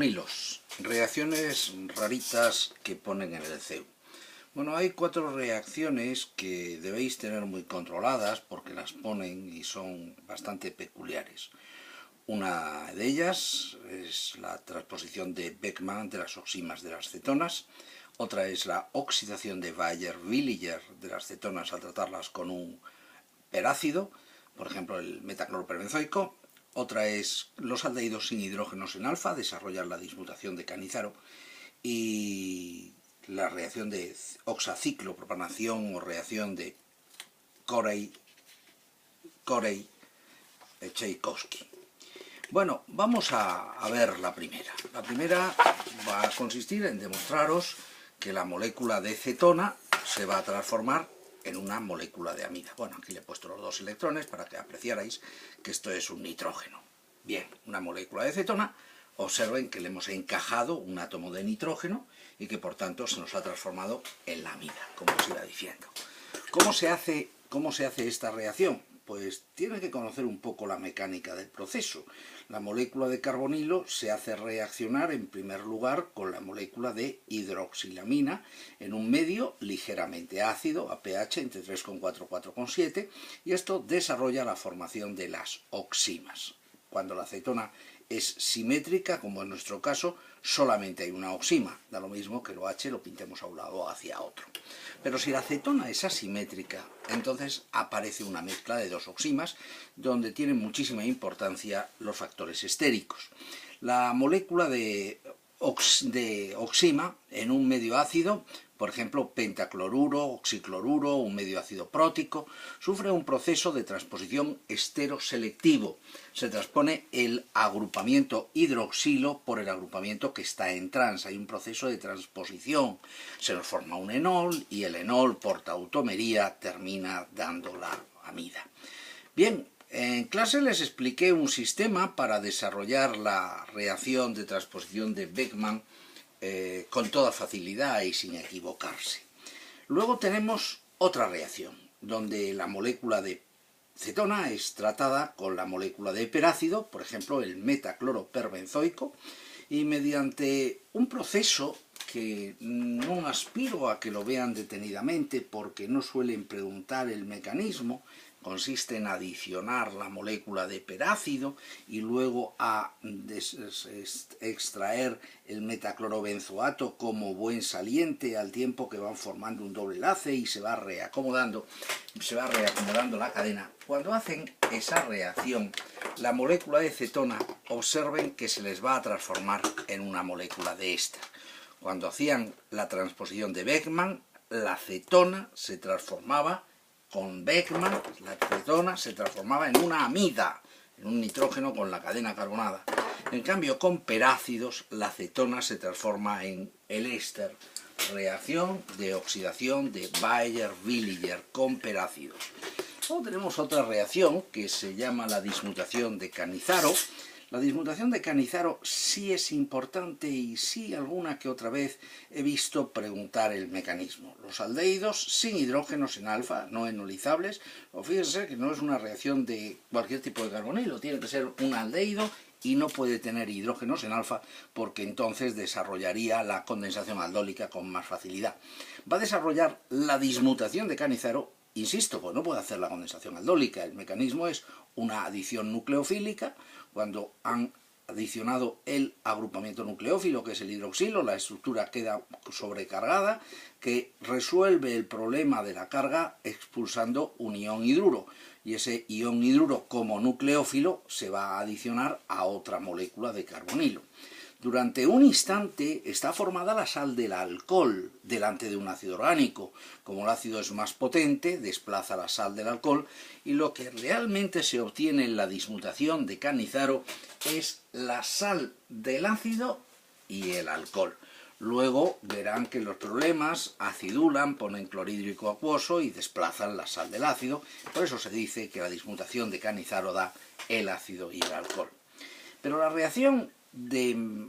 Hilos, reacciones raritas que ponen en el CEU. Bueno, hay 4 reacciones que debéis tener muy controladas porque las ponen y son bastante peculiares. Una de ellas es la transposición de Beckmann de las oximas de las cetonas. Otra es la oxidación de Baeyer-Villiger de las cetonas al tratarlas con un perácido, por ejemplo el metacloroperbenzoico. Otra es los aldehídos sin hidrógenos en alfa, desarrollar la dismutación de Cannizzaro, y la reacción de oxaciclopropanación o reacción de Corey-Tchaikovsky. Bueno, vamos a ver la primera. La primera va a consistir en demostraros que la molécula de cetona se va a transformar en una molécula de amida. Bueno, aquí le he puesto los 2 electrones para que apreciarais que esto es un nitrógeno. Bien, una molécula de cetona, observen que le hemos encajado un átomo de nitrógeno y que por tanto se nos ha transformado en la amida, como os iba diciendo. ¿Cómo se hace esta reacción? Pues tiene que conocer un poco la mecánica del proceso. La molécula de carbonilo se hace reaccionar en primer lugar con la molécula de hidroxilamina en un medio ligeramente ácido, a pH entre 3,4 y 4,7, y esto desarrolla la formación de las oximas. Cuando la cetona es simétrica, como en nuestro caso, solamente hay una oxima, da lo mismo que lo H lo pintemos a un lado o hacia otro. Pero si la cetona es asimétrica, entonces aparece una mezcla de 2 oximas, donde tienen muchísima importancia los factores estéricos. La molécula de oxima en un medio ácido, por ejemplo pentacloruro, oxicloruro, un medio ácido prótico, sufre un proceso de transposición esteroselectivo. Se transpone el agrupamiento hidroxilo por el agrupamiento que está en trans. Hay un proceso de transposición. Se nos forma un enol y el enol por tautomería termina dando la amida. Bien, en clase les expliqué un sistema para desarrollar la reacción de transposición de Beckmann con toda facilidad y sin equivocarse. Luego tenemos otra reacción, donde la molécula de cetona es tratada con la molécula de perácido, por ejemplo el metacloroperbenzoico, y mediante un proceso que no aspiro a que lo vean detenidamente porque no suelen preguntar el mecanismo, consiste en adicionar la molécula de perácido y luego a extraer el metaclorobenzoato como buen saliente al tiempo que van formando un doble enlace y se va reacomodando la cadena. Cuando hacen esa reacción, la molécula de cetona, observen que se les va a transformar en una molécula de éster. Cuando hacían la transposición de Beckmann, la cetona se transformaba con Beckmann, la cetona se transformaba en una amida, en un nitrógeno con la cadena carbonada. En cambio, con perácidos, la cetona se transforma en el éster. Reacción de oxidación de Baeyer-Villiger con perácidos. Luego tenemos otra reacción que se llama la dismutación de Cannizzaro. La dismutación de Cannizzaro sí es importante y sí alguna que otra vez he visto preguntar el mecanismo. Los aldehídos sin hidrógenos en alfa, no enolizables, o fíjense que no es una reacción de cualquier tipo de carbonilo, tiene que ser un aldehído y no puede tener hidrógenos en alfa porque entonces desarrollaría la condensación aldólica con más facilidad. Va a desarrollar la dismutación de Cannizzaro, insisto, pues no puede hacer la condensación aldólica, el mecanismo es una adición nucleofílica. Cuando han adicionado el agrupamiento nucleófilo, que es el hidroxilo, la estructura queda sobrecargada, que resuelve el problema de la carga expulsando un ion hidruro. Y ese ion hidruro como nucleófilo se va a adicionar a otra molécula de carbonilo. Durante un instante está formada la sal del alcohol delante de un ácido orgánico. Como el ácido es más potente, desplaza la sal del alcohol y lo que realmente se obtiene en la dismutación de Cannizzaro es la sal del ácido y el alcohol. Luego verán que los problemas acidulan, ponen clorhídrico acuoso y desplazan la sal del ácido. Por eso se dice que la dismutación de Cannizzaro da el ácido y el alcohol. Pero la reacción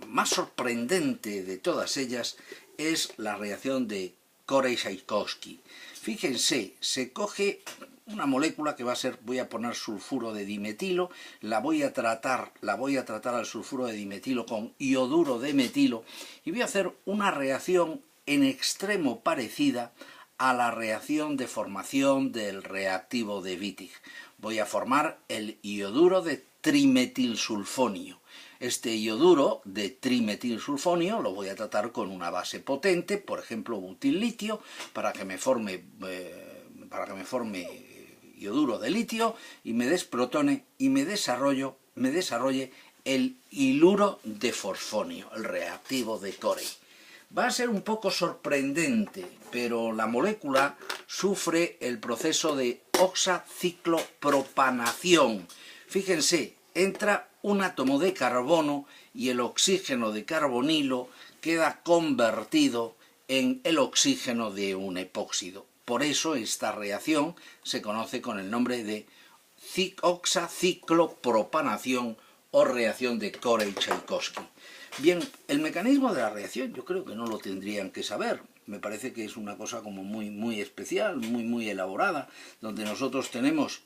más sorprendente de todas ellas es la reacción de Corey-Tchaikovsky. Fíjense, se coge una molécula que va a ser, voy a poner sulfuro de dimetilo, la voy a tratar al sulfuro de dimetilo con ioduro de metilo y voy a hacer una reacción en extremo parecida a la reacción de formación del reactivo de Wittig. Voy a formar el ioduro de trimetilsulfonio. Este ioduro de trimetilsulfonio lo voy a tratar con una base potente, por ejemplo butil-litio, para que me forme ioduro de litio y me desprotone y me desarrolle el iluro de fosfonio, el reactivo de Corey. Va a ser un poco sorprendente, pero la molécula sufre el proceso de oxaciclopropanación. Fíjense, entra un átomo de carbono y el oxígeno de carbonilo queda convertido en el oxígeno de un epóxido. Por eso esta reacción se conoce con el nombre de oxaciclopropanación o reacción de Corey-Chaykovsky. Bien, el mecanismo de la reacción yo creo que no lo tendrían que saber. Me parece que es una cosa como muy especial, muy elaborada, donde nosotros tenemos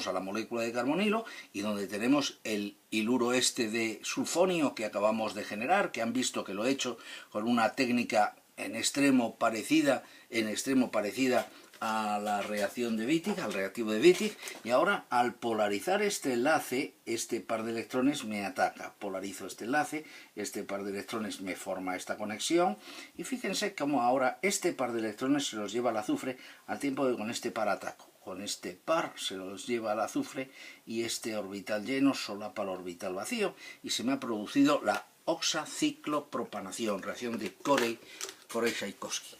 a la molécula de carbonilo y donde tenemos el iluro este de sulfonio que acabamos de generar, que han visto que lo he hecho con una técnica en extremo parecida a la reacción de Wittig, al reactivo de Wittig, y ahora al polarizar este enlace, este par de electrones me ataca. Polarizo este enlace, este par de electrones me forma esta conexión, y fíjense cómo ahora este par de electrones se los lleva al azufre, al tiempo que con este par ataco. Con este par se los lleva al azufre, y este orbital lleno solapa el orbital vacío, y se me ha producido la oxaciclopropanación, reacción de Corey-Chaykovsky.